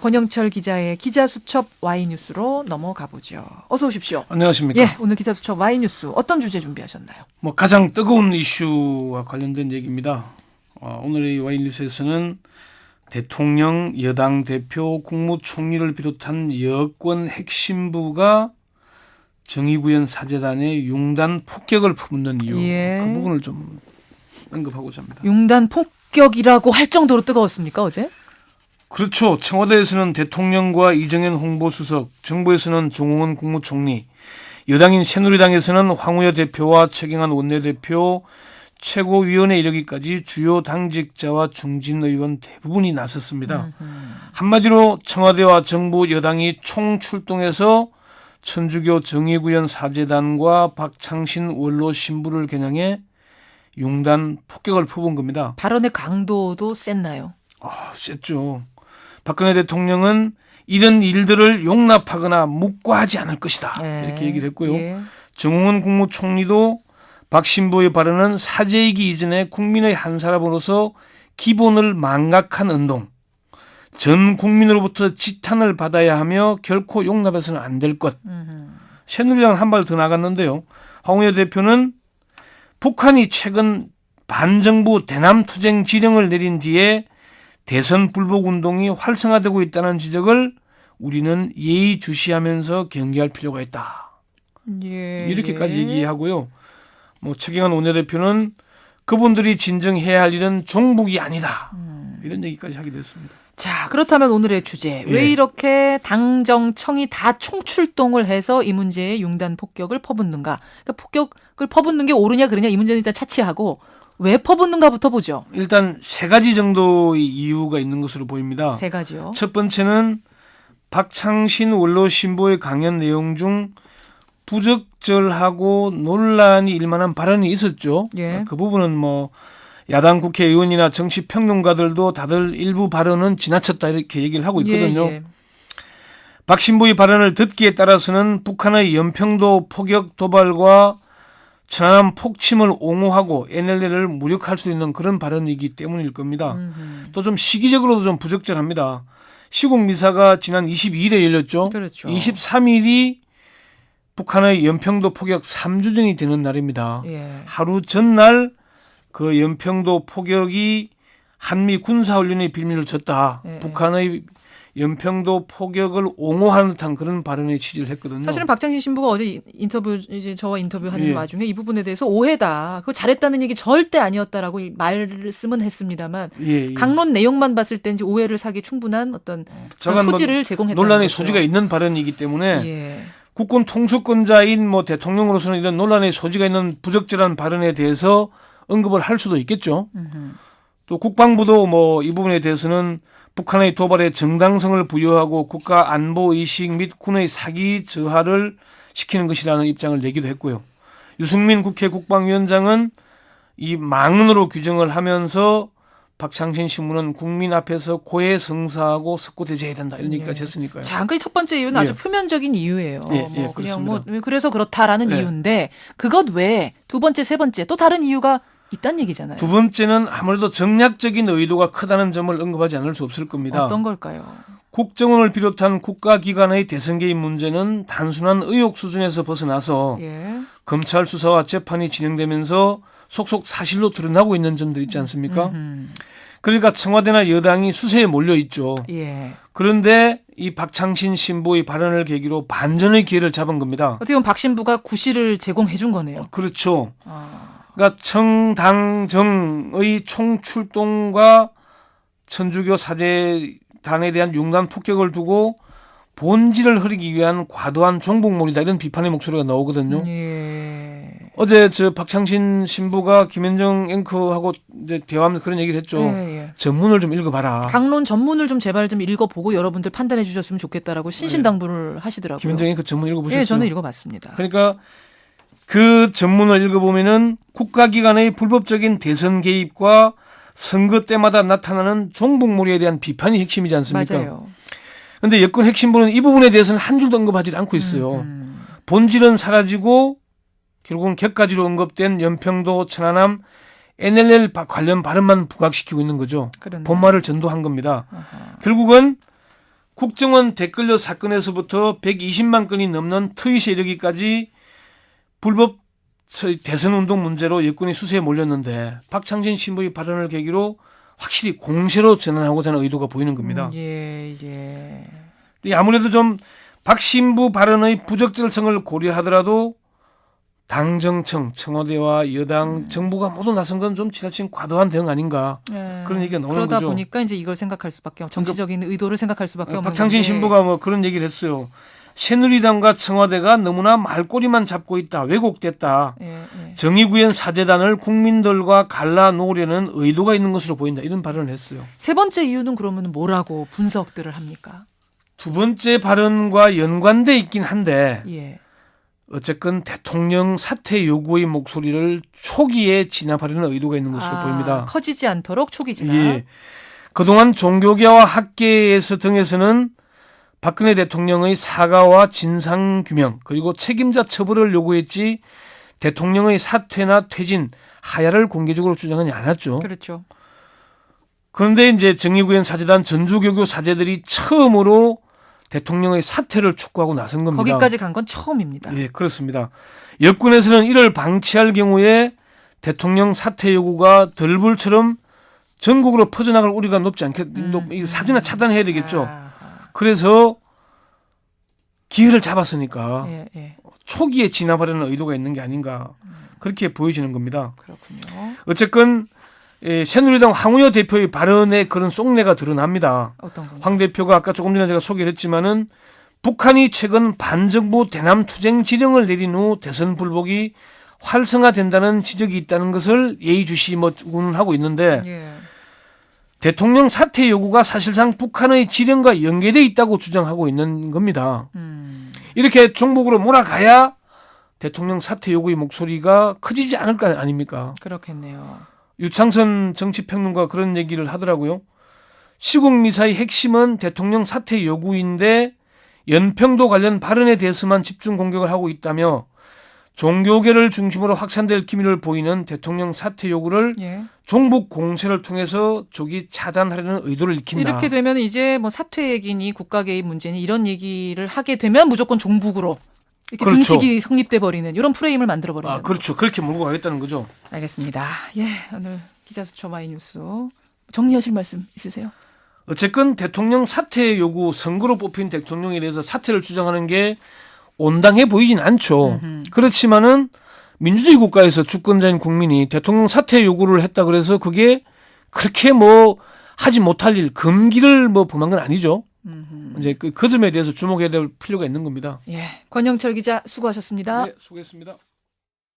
권영철 기자의 기자수첩 Y뉴스로 넘어가 보죠. 어서 오십시오. 안녕하십니까. 예, 오늘 기자수첩 Y뉴스 어떤 주제 준비하셨나요? 가장 뜨거운 이슈와 관련된 얘기입니다. 오늘의 Y뉴스에서는 대통령, 여당 대표, 국무총리를 비롯한 여권 핵심부가 정의구현 사재단의 융단 폭격을 퍼붓는 이유, 그 부분을 좀 언급하고자 합니다. 융단 폭격이라고 할 정도로 뜨거웠습니까, 어제? 그렇죠. 청와대에서는 대통령과 이정현 홍보수석, 정부에서는 정홍원 국무총리, 여당인 새누리당에서는 황우여 대표와 최경환 원내대표, 최고위원회 이르기까지 주요 당직자와 중진 의원 대부분이 나섰습니다. 한마디로 청와대와 정부 여당이 총출동해서 천주교 정의구현 사재단과 박창신 원로 신부를 겨냥해 융단 폭격을 퍼부은 겁니다. 발언의 강도도 셌나요? 셌죠. 박근혜 대통령은 이런 일들을 용납하거나 묵과하지 않을 것이다. 이렇게 얘기를 했고요. 정홍원 국무총리도 박 신부의 발언은 사죄이기 이전에 국민의 한 사람으로서 기본을 망각한 운동, 전 국민으로부터 지탄을 받아야 하며 결코 용납해서는 안 될 것. 새누리당은 한 발 더 나갔는데요. 황우여 대표는 북한이 최근 반정부 대남투쟁 지령을 내린 뒤에 대선 불복 운동이 활성화되고 있다는 지적을 우리는 예의주시하면서 경계할 필요가 있다. 이렇게까지 얘기하고요. 최경환 원내대표는 그분들이 진정해야 할 일은 종북이 아니다. 이런 얘기까지 하게 됐습니다. 자, 그렇다면 오늘의 주제. 왜 이렇게 당정청이 다 총출동을 해서 이 문제에 융단 폭격을 퍼붓는가? 그러니까 폭격을 퍼붓는 게 옳으냐 그러냐 이 문제는 일단 차치하고 왜 퍼붓는가부터 보죠. 일단 세 가지 정도의 이유가 있는 것으로 보입니다. 세 가지요. 첫 번째는 박창신 원로 신부의 강연 내용 중 부적절하고 논란이 일만한 발언이 있었죠. 그 부분은 야당 국회의원이나 정치평론가들도 다들 일부 발언은 지나쳤다 이렇게 얘기를 하고 있거든요. 박 신부의 발언을 듣기에 따라서는 북한의 연평도 포격 도발과 천안함 폭침을 옹호하고 NLL을 무력화할 수 있는 그런 발언이기 때문일 겁니다. 또 좀 시기적으로도 좀 부적절합니다. 시국 미사가 지난 22일에 열렸죠. 그렇죠. 23일이 북한의 연평도 포격 3주년이 되는 날입니다. 하루 전날 그 연평도 포격이 한미 군사훈련의 빌미를 줬다. 북한의 연평도 포격을 옹호하는 듯한 그런 발언에 취지를 했거든요. 사실은 박창신 신부가 어제 저와 인터뷰하는 와중에 이 부분에 대해서 오해다. 그거 잘했다는 얘기 절대 아니었다라고 말씀은 했습니다만 강론 내용만 봤을 때 이제 오해를 사기 충분한 어떤 소지를 제공했다는 논란의 거죠. 소지가 있는 발언이기 때문에 국군 통수권자인 대통령으로서는 이런 논란의 소지가 있는 부적절한 발언에 대해서 언급을 할 수도 있겠죠. 또 국방부도 이 부분에 대해서는 북한의 도발에 정당성을 부여하고 국가 안보 의식 및 군의 사기 저하를 시키는 것이라는 입장을 내기도 했고요. 유승민 국회 국방위원장은 이 망언으로 규정을 하면서 박창신 신부는 국민 앞에서 고해성사하고 석고대죄해야 된다 이런 얘기까지 했으니까요. 자, 그 첫 번째 이유는 아주 표면적인 이유예요. 그냥 그래서 그렇다라는 이유인데 그것 외에 두 번째, 세 번째 또 다른 이유가 있다는 얘기잖아요. 두 번째는 아무래도 정략적인 의도가 크다는 점을 언급하지 않을 수 없을 겁니다. 어떤 걸까요? 국정원을 비롯한 국가기관의 대선 개입 문제는 단순한 의혹 수준에서 벗어나서 검찰 수사와 재판이 진행되면서 속속 사실로 드러나고 있는 점들 있지 않습니까? 그러니까 청와대나 여당이 수세에 몰려 있죠. 그런데 이 박창신 신부의 발언을 계기로 반전의 기회를 잡은 겁니다. 어떻게 보면 박 신부가 구실을 제공해 준 거네요. 그렇죠. 그러니까 청당정의 총출동과 천주교 사제단에 대한 융단 폭격을 두고 본질을 흐리기 위한 과도한 종북몰이다 이런 비판의 목소리가 나오거든요. 어제 박창신 신부가 김현정 앵커하고 이제 대화하면서 그런 얘기를 했죠. 전문을 좀 읽어봐라. 강론 전문을 좀 제발 좀 읽어보고 여러분들 판단해 주셨으면 좋겠다라고 신신당부를 하시더라고요. 김현정 앵커 전문 읽어보셨어요? 네, 저는 읽어봤습니다. 그러니까 그 전문을 읽어보면은 국가기관의 불법적인 대선 개입과 선거 때마다 나타나는 종북몰이에 대한 비판이 핵심이지 않습니까? 맞아요. 그런데 여권 핵심부는 이 부분에 대해서는 한 줄도 언급하지 않고 있어요. 본질은 사라지고 결국은 격가지로 언급된 연평도 천안함 NLL 관련 발언만 부각시키고 있는 거죠. 그렇네. 본말을 전도한 겁니다. 결국은 국정원 댓글녀 사건에서부터 120만 건이 넘는 트윗에 이르기까지 불법 대선운동 문제로 여권이 수세에 몰렸는데 박창진 신부의 발언을 계기로 확실히 공세로 전환하고자 하는 의도가 보이는 겁니다. 아무래도 좀 박 신부 발언의 부적절성을 고려하더라도 당정청, 청와대와 여당, 정부가 모두 나선 건 좀 지나친 과도한 대응 아닌가 그런 얘기가 나오는 그러다 거죠. 보니까 이제 이걸 생각할 수밖에 정치적인 의도를 생각할 수밖에 없는 박창진 건데. 신부가 뭐 그런 얘기를 했어요. 새누리당과 청와대가 너무나 말꼬리만 잡고 있다. 왜곡됐다. 정의구현 사재단을 국민들과 갈라놓으려는 의도가 있는 것으로 보인다. 이런 발언을 했어요. 세 번째 이유는 그러면 뭐라고 분석들을 합니까? 두 번째 발언과 연관돼 있긴 한데 어쨌건 대통령 사퇴 요구의 목소리를 초기에 진압하려는 의도가 있는 것으로 보입니다. 커지지 않도록 초기 진압. 그동안 종교계와 학계에서 등에서는 박근혜 대통령의 사과와 진상규명 그리고 책임자 처벌을 요구했지 대통령의 사퇴나 퇴진, 하야를 공개적으로 주장하지 않았죠. 그렇죠. 그런데 이제 정의구현 사재단 전주교교 사제들이 처음으로 대통령의 사퇴를 촉구하고 나선 겁니다. 거기까지 간 건 처음입니다. 예, 그렇습니다. 여권에서는 이를 방치할 경우에 대통령 사퇴 요구가 들불처럼 전국으로 퍼져나갈 우려가 높지 않겠, 사전에 차단해야 되겠죠. 그래서 기회를 잡았으니까 초기에 진압하려는 의도가 있는 게 아닌가 그렇게 보여지는 겁니다. 그렇군요. 어쨌건 새누리당 황운여 대표의 발언에 그런 속내가 드러납니다. 어떤 건가요? 황 대표가 아까 조금 전에 제가 소개를 했지만은 북한이 최근 반정부 대남 투쟁 지령을 내린 후 대선 불복이 활성화된다는 지적이 있다는 것을 예의주시하고 하고 있는데 대통령 사퇴 요구가 사실상 북한의 지령과 연계되어 있다고 주장하고 있는 겁니다. 이렇게 종북으로 몰아가야 대통령 사퇴 요구의 목소리가 커지지 않을 거 아닙니까? 그렇겠네요. 유창선 정치평론가 그런 얘기를 하더라고요. 시국 미사의 핵심은 대통령 사퇴 요구인데 연평도 관련 발언에 대해서만 집중 공격을 하고 있다며 종교계를 중심으로 확산될 기미를 보이는 대통령 사퇴 요구를 종북 공세를 통해서 조기 차단하려는 의도를 익힌다. 이렇게 되면 이제 뭐 사퇴 얘기니 국가 개입 문제니 이런 얘기를 하게 되면 무조건 종북으로 이렇게 등식이 성립돼 버리는 이런 프레임을 만들어 버리는. 그렇죠. 그렇게 몰고 가겠다는 거죠. 알겠습니다. 오늘 기자수첩 마이뉴스 정리하실 말씀 있으세요? 어쨌건 대통령 사퇴 요구 선거로 뽑힌 대통령에 대해서 사퇴를 주장하는 게 온당해 보이진 않죠. 그렇지만은 민주주의 국가에서 주권자인 국민이 대통령 사퇴 요구를 했다 그래서 그게 그렇게 뭐 하지 못할 일, 금기를 뭐 범한 건 아니죠. 이제 그 점에 대해서 주목해야 될 필요가 있는 겁니다. 권영철 기자 수고하셨습니다. 네, 수고했습니다.